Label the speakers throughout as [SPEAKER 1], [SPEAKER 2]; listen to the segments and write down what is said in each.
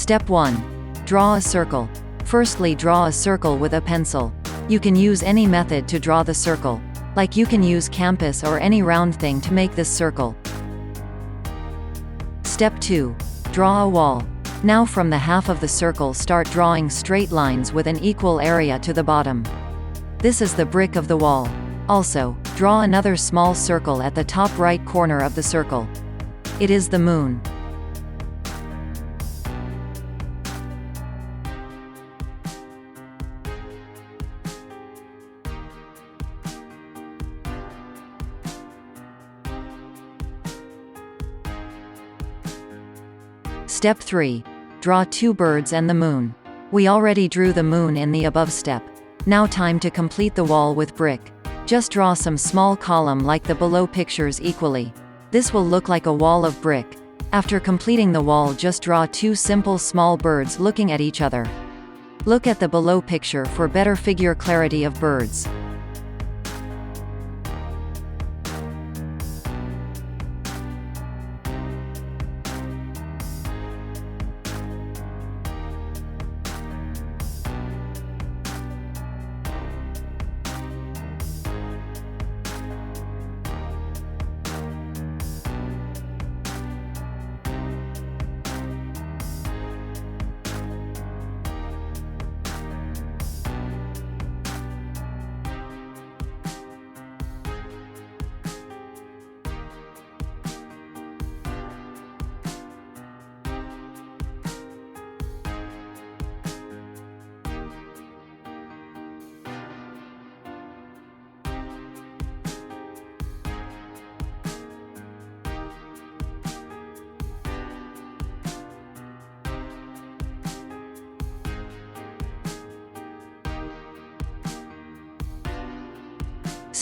[SPEAKER 1] Step 1. Draw a circle. Firstly, draw a circle with a pencil. You can use any method to draw the circle. Like you can use compass or any round thing to make this circle. Step 2. Draw a wall. Now from the half of the circle start drawing straight lines with an equal area to the bottom. This is the brick of the wall. Also, draw another small circle at the top right corner of the circle. It is the moon. Step 3. Draw two birds and the moon. We already drew the moon in the above step. Now time to complete the wall with brick. Just draw some small column like the below pictures equally. This will look like a wall of brick. After completing the wall, just draw two simple small birds looking at each other. Look at the below picture for better figure clarity of birds.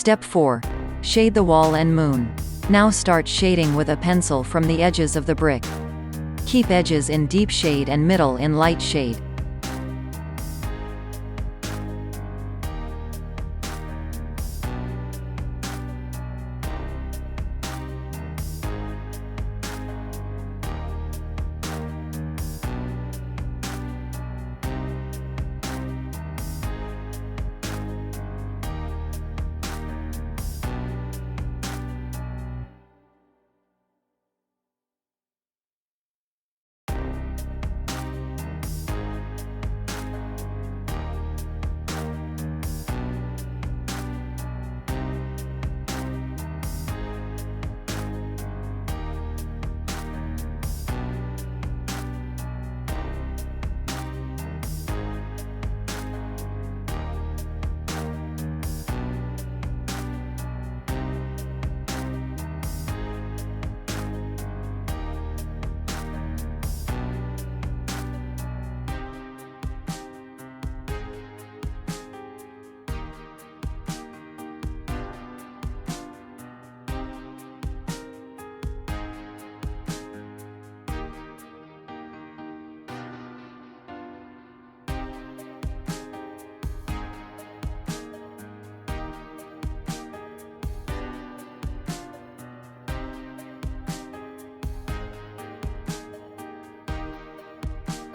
[SPEAKER 1] Step 4. Shade the wall and moon. Now start shading with a pencil from the edges of the brick. Keep edges in deep shade and middle in light shade.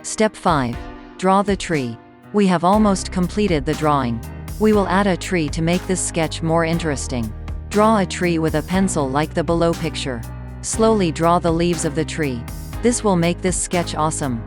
[SPEAKER 1] Step 5. Draw the tree. We have almost completed the drawing. We will add a tree to make this sketch more interesting. Draw a tree with a pencil like the below picture. Slowly draw the leaves of the tree. This will make this sketch awesome.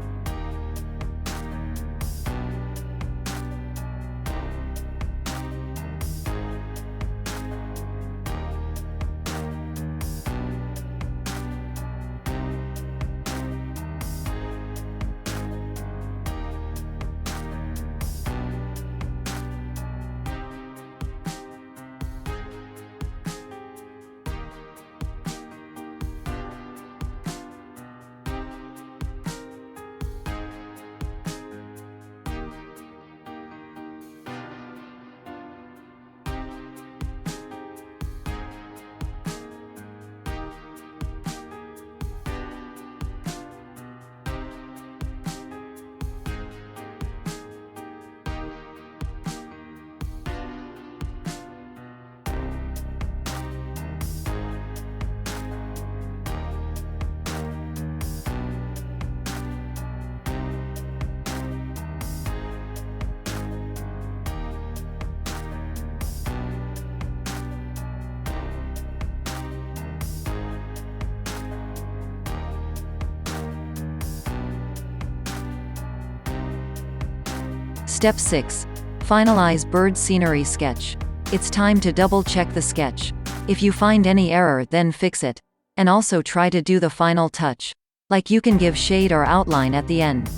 [SPEAKER 1] Step 6. Finalize bird scenery sketch. It's time to double-check the sketch. If you find any error, then fix it. And also try to do the final touch. Like you can give shade or outline at the end.